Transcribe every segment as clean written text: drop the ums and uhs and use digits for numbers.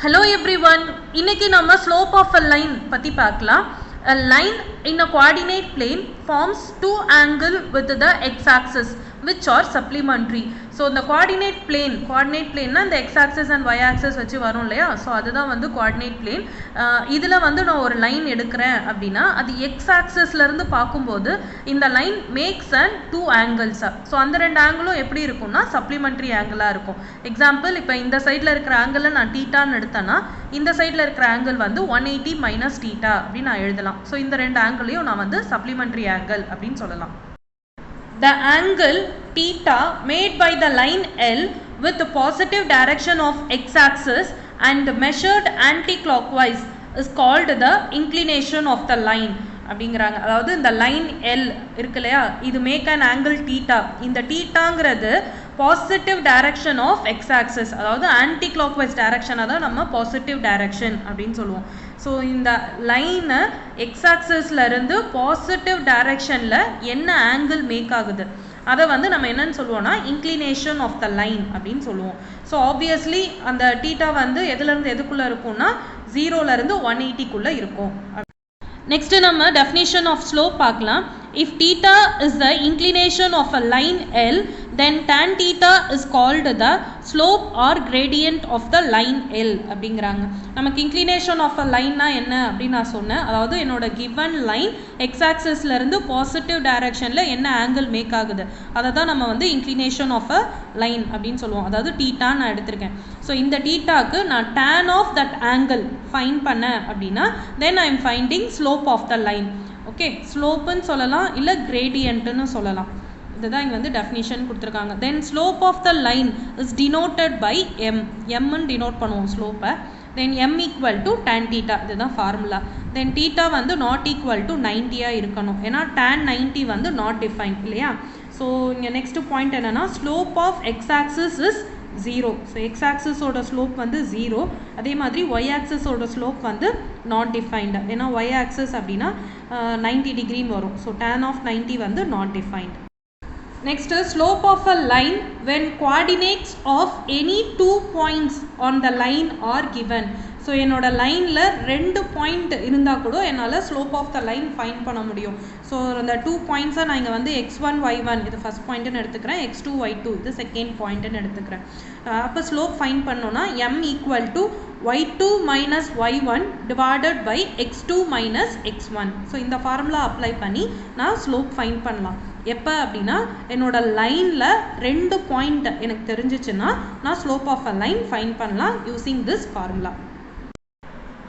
Hello everyone, இன்னைக்கு நம்ம slope of a line பத்தி பார்க்கலாம். A line in a coordinate plane forms two angles with the x-axis which are supplementary. So the coordinate plane na the x-axis and y-axis வச்சு வரும் இல்லையா, so அதுதான் வந்து coordinate plane. இதில் வந்து நான் ஒரு லைன் எடுக்கிறேன் அப்படின்னா அது x-axisலேருந்து பார்க்கும்போது இந்த line makes and two angles. So அந்த ரெண்டு ஆங்கிளும் எப்படி இருக்கும்னா சப்ளிமெண்ட்ரி ஆங்கிளாக இருக்கும். எக்ஸாம்பிள், இப்போ இந்த சைடில் இருக்கிற ஆங்கிளை நான் டீட்டான்னு எடுத்தேன்னா இந்த சைடில் இருக்கிற ஆங்கிள் வந்து 180 மைனஸ் டீட்டா அப்படின்னு நான் எழுதலாம். ஸோ இந்த ரெண்டு ஆங்கிளையும் நான் வந்து சப்ளிமெண்ட்ரி ஆங்கிள் அப்படின்னு சொல்லலாம். The angle theta made by the line L with the positive direction of x-axis and measured anti-clockwise is called the inclination of the line அப்படிங்கிறாங்க. அதாவது இந்த லைன் எல் இருக்கு இல்லையா, இது மேக் அன் ஆங்கிள் தீட்டா. இந்த தீட்டாங்கிறது positive direction of X axis, அதாவது anti clockwise டைரக்ஷனை தான் நம்ம பாசிட்டிவ் டைரக்ஷன் அப்படின்னு சொல்லுவோம். ஸோ இந்த லைனை எக்ஸ் ஆக்சிஸ்லேருந்து பாசிட்டிவ் டைரக்ஷனில் என்ன ஆங்கிள் மேக் ஆகுது அதை வந்து நம்ம என்னன்னு சொல்லுவோம்னா இன்க்ளினேஷன் ஆஃப் த லைன் அப்படின்னு சொல்லுவோம். ஸோ ஆப்வியஸ்லி அந்த டீட்டா வந்து எதுலேருந்து எதுக்குள்ளே இருக்கும்னா 0லேருந்து 180க்குள்ளே இருக்கும். Next நம்ம definition of slope பார்க்கலாம். If theta is the inclination of a line L, then tan theta is called the slope or gradient of the line L அப்படிங்கிறாங்க. நமக்கு inclination of a line னா என்ன அப்படின்னு நான் சொன்னேன். அதாவது என்னோட given line x axisல இருந்து பாசிட்டிவ் டைரக்ஷன்ல என்ன ஆங்கிள் மேக் ஆகுது அதை தான் நம்ம வந்து inclination of a line அப்படின்னு சொல்லுவோம். அதாவது theta நான் எடுத்திருக்கேன். ஸோ இந்த thetaக்கு நான் tan of that angle find பண்ணேன் அப்படின்னா then I am finding slope of the line. Okay, ஸ்லோப்புன்னு சொல்லலாம், இல்லை கிரேடியன்ட்னு சொல்லலாம். இதுதான் இங்கே வந்து டெஃபினிஷன் கொடுத்துருக்காங்க. Then slope of the line is denoted by M. எம்னு டினோட் பண்ணுவோம் ஸ்லோப்பை. Then M equal to tan theta, இதுதான் ஃபார்முலா. தென் டீட்டா வந்து நாட் ஈக்குவல் டு 90 இருக்கணும், ஏன்னா tan 90 வந்து நாட் டிஃபைன் இல்லையா. ஸோ இங்கே நெக்ஸ்ட் பாயிண்ட் என்னென்னா slope of X axis is 0. So X ஆக்சிஸோட ஸ்லோப் வந்து 0. அதே மாதிரி ஒய் ஆக்சிஸோட ஸ்லோப் வந்து நாட் டிஃபைன்டு, ஏன்னா ஒய் ஆக்சிஸ் அப்படின்னா 90 டிகிரின்னு வரும். ஸோ tan ஆஃப் 90 வந்து not defined. Next slope of a line when coordinates of any 2 points on the line are given. So என்னோட லைனில் 2 பாயிண்ட் இருந்தால் கூட என்னால் slope of the line find பண்ண முடியும். ஸோ அந்த 2 பாயிண்ட்ஸை நான் இங்கே வந்து x1 y1 இது ஃபஸ்ட் பாயிண்ட்டுன்னு எடுத்துக்கிறேன், x2 y2 இது செகண்ட் பாயிண்ட்டுன்னு எடுத்துக்கிறேன். அப்போ ஸ்லோப் ஃபைண்ட் பண்ணோன்னா m equal to y2 minus y1 divided by x2 minus x1. So இந்த ஃபார்முலா அப்ளை பண்ணி நான் ஸ்லோப் ஃபைண்ட் பண்ணலாம். எப்போ அப்படின்னா என்னோட லைனில் 2 பாயிண்ட் எனக்கு தெரிஞ்சிச்சுன்னா நான் slope of a line find பண்ணலாம் using this formula.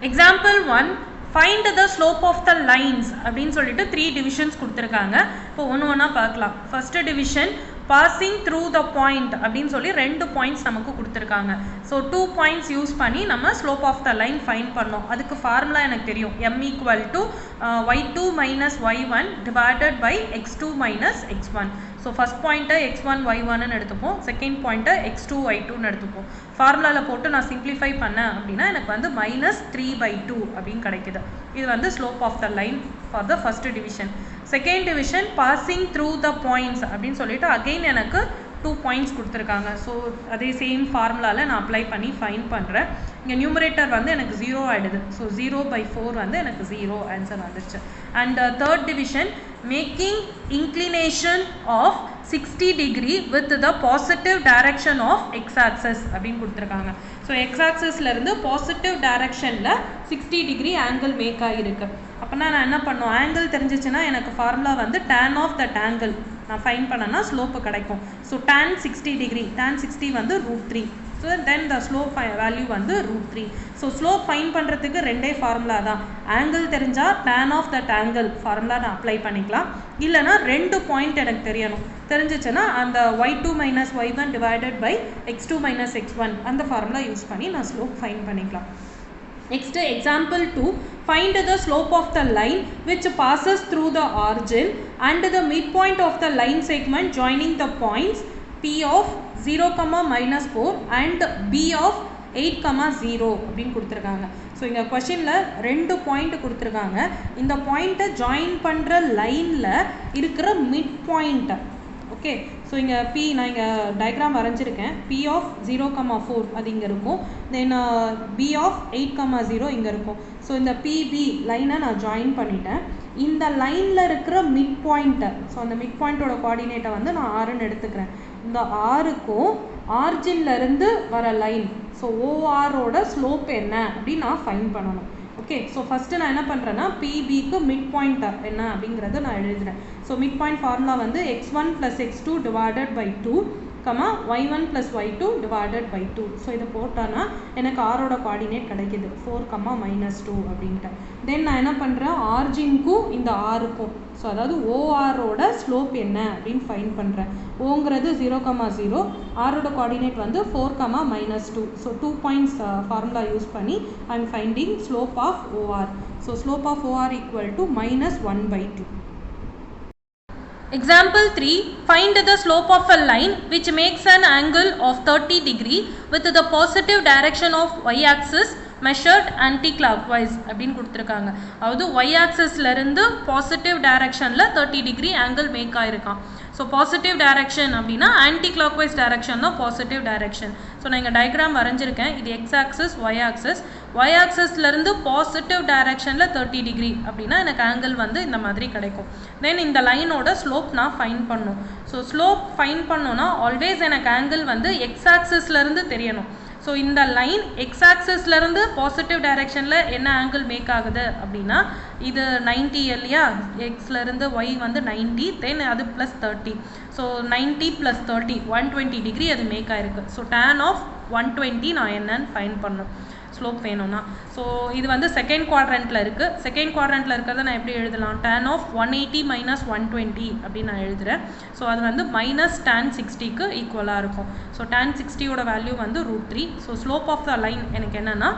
Example 1, find the slope of the lines அப்படின்னு சொல்லிட்டு 3 டிவிஷன்ஸ் கொடுத்துருக்காங்க. இப்போ ஒன்று ஒன்றா பார்க்கலாம். First division passing through the point அப்படின்னு சொல்லி 2 பாயிண்ட்ஸ் நமக்கு கொடுத்துருக்காங்க. ஸோ 2 பாயிண்ட்ஸ் யூஸ் பண்ணி நம்ம slope of the line find பண்ணோம். அதுக்கு ஃபார்முலா எனக்கு தெரியும், m equal to y2 minus y1 divided by x2 minus x1. So first பாயிண்ட்டை x1 y1ன்னு எடுத்துப்போம், செகண்ட் பாயிண்ட்டை x2 y2ன்னு எடுத்துப்போம். ஃபார்முலாவில் போட்டு நான் சிம்பிளிஃபை பண்ணேன் அப்படின்னா எனக்கு வந்து -3/2 அப்படின்னு கிடைக்குது. இது வந்து slope of the line for the first division. Second division passing through the points அப்படின்னு சொல்லிட்டு அகெயின் எனக்கு 2 பாயிண்ட்ஸ் கொடுத்துருக்காங்க. ஸோ அதே சேம் ஃபார்முலாவில் நான் அப்ளை பண்ணி ஃபைண்ட் பண்ணுறேன். இங்கே நியூமரேட்டர் வந்து எனக்கு 0 ஆகிடுது. ஸோ 0/4 வந்து எனக்கு 0 ஆன்சர் வந்துடுச்சு. And third division making inclination of 60 degree with the positive direction of X axis அப்படின்னு கொடுத்துருக்காங்க. ஸோ எக்ஸ் ஆக்சஸ்லேருந்து பாசிட்டிவ் டைரக்ஷனில் 60 டிகிரி ஆங்கிள் மேக் ஆகிருக்கு. அப்போனா நான் என்ன பண்ணோம், ஆங்கிள் தெரிஞ்சிச்சுன்னா எனக்கு ஃபார்முலா வந்து tan ஆஃப் தட் ஆங்கிள் நான் ஃபைண்ட் பண்ணேன்னா ஸ்லோப்பு கிடைக்கும். ஸோ tan 60 டிகிரி, tan 60 வந்து √3. ஸோ தென் த ஸ்லோப் வேல்யூ வந்து √3. ஸோ ஸ்லோப் ஃபைண்ட் பண்ணுறதுக்கு 2 ஃபார்முலா தான். ஆங்கிள் தெரிஞ்சால் tan of that angle formula நான் அப்ளை பண்ணிக்கலாம், இல்லைனா 2 பாயிண்ட் எனக்கு தெரியணும். தெரிஞ்சிச்சுன்னா அந்த y2 minus y1 divided by x2 minus x1 அந்த ஃபார்முலா யூஸ் பண்ணி நான் ஸ்லோப் ஃபைண்ட் பண்ணிக்கலாம். Next, example 2, find the slope of the line which passes through the origin and the midpoint of the line segment joining the points P of 0, -4 and B of 8, 0 அப்படின்னு கொடுத்துருக்காங்க. So இங்கே கொஷினில் 2 point கொடுத்துருக்காங்க. இந்த பாயிண்ட்டை join பண்ணுற லைனில் இருக்கிற மிட் பாயிண்ட்டை ஓகே. ஸோ இங்கே P நான் இங்கே டயக்ராம் வரைஞ்சிருக்கேன். P ஆஃப் 0,4 அது இங்கே இருக்கும். தென் B ஆஃப் 8,0 இங்கே இருக்கும். ஸோ இந்த PB லைனை நான் ஜாயின் பண்ணிட்டேன். இந்த லைனில் இருக்கிற மிட் பாயிண்ட்டை, ஸோ அந்த மிட் பாயிண்ட்டோட கோஆர்டினேட்டை வந்து நான் ஆறுன்னு எடுத்துக்கிறேன். இந்த ஆறுக்கும் ஆர்ஜின்லேருந்து வர லைன், ஸோ ஓஆரோட ஸ்லோப் என்ன அப்படின்னு நான் ஃபைண்ட் பண்ணணும். ஓகே. ஸோ ஃபஸ்ட்டு நான் என்ன பண்ணுறேன்னா பிபிக்கு மிட் பாயிண்ட் என்ன அப்படிங்கிறத நான் எழுதுகிறேன். ஸோ மிட் பாயிண்ட் ஃபார்முலா வந்து x1 + x2 divided by 2, y1 + y2 divided by 2. So இதை போட்டோன்னா எனக்கு ஆரோட கோஆர்டினேட் கிடைக்கிது 4, -2 அப்படின்ட்டு. தென் நான் என்ன பண்ணுறேன், ஆர்ஜின்க்கும் இந்த ஆருக்கும், ஸோ அதாவது ஓஆரோட ஸ்லோப் என்ன அப்படின்னு ஃபைண்ட் பண்ணுறேன். ஓங்கிறது 0,0, ஆரோட கோஆர்டினேட் வந்து 4, -2. ஸோ 2 பாயிண்ட்ஸ் ஃபார்முலா யூஸ் பண்ணி I am finding slope of OR. So slope of OR equal to -1/2. Example 3. Find the slope of a line which makes an angle of 30 degree with the positive direction of y-axis measured anti-clockwise அப்படின்னு கொடுத்துருக்காங்க. அதாவது y-axisலேருந்து positive டைரக்ஷனில் 30 degree angle make ஆகிருக்கான். So positive direction அப்படின்னா anti clockwise direction தான் positive direction. So நான் இங்கே diagram வரைஞ்சிருக்கேன். இது x-axis, y-axis. y-axisலேருந்து பாசிட்டிவ் டைரக்ஷனில் 30 டிகிரி அப்படின்னா எனக்கு ஆங்கிள் வந்து இந்த மாதிரி கிடைக்கும். தென் இந்த லைனோட ஸ்லோப் நான் ஃபைண்ட் பண்ணும். ஸோ ஸ்லோப் ஃபைண்ட் பண்ணோன்னா ஆல்வேஸ் எனக்கு ஆங்கிள் வந்து x-axisலேருந்து தெரியணும். ஸோ இந்த லைன் x-axisலேருந்து பாசிட்டிவ் டைரக்ஷனில் என்ன ஆங்கிள் மேக் ஆகுது அப்படின்னா இது 90 இல்லையா, எக்ஸ்லேருந்து ஒய் வந்து 90, தென் அது +30. ஸோ 90 + 30 120 டிகிரி அது மேக் ஆகிருக்கு. ஸோ tan ஆஃப் 120 நான் என்னன்னு ஃபைண்ட் பண்ணணும் ஸ்லோப் வேணும்னா. ஸோ இது வந்து செகண்ட் குவாட்ரண்ட்டில் இருக்குது. செகண்ட் குவாட்ரண்ட்டில் இருக்கிறத நான் எப்படி எழுதலாம், tan ஆஃப் 180 - 120 அப்படின்னு நான் எழுதுகிறேன். ஸோ அது வந்து -tan 60க்கு ஈக்குவலாக இருக்கும். ஸோ tan 60யோட வேல்யூ வந்து √3. So slope of the line எனக்கு என்னென்னா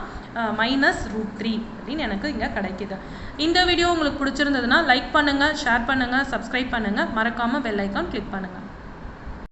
-√3 அப்படின்னு எனக்கு இங்கே கிடைக்கிது. இந்த வீடியோ உங்களுக்கு பிடிச்சிருந்ததுன்னா லைக் பண்ணுங்கள், ஷேர் பண்ணுங்கள், சப்ஸ்கிரைப் பண்ணுங்கள், மறக்காமல் பெல் ஐக்கான் கிளிக் பண்ணுங்கள்.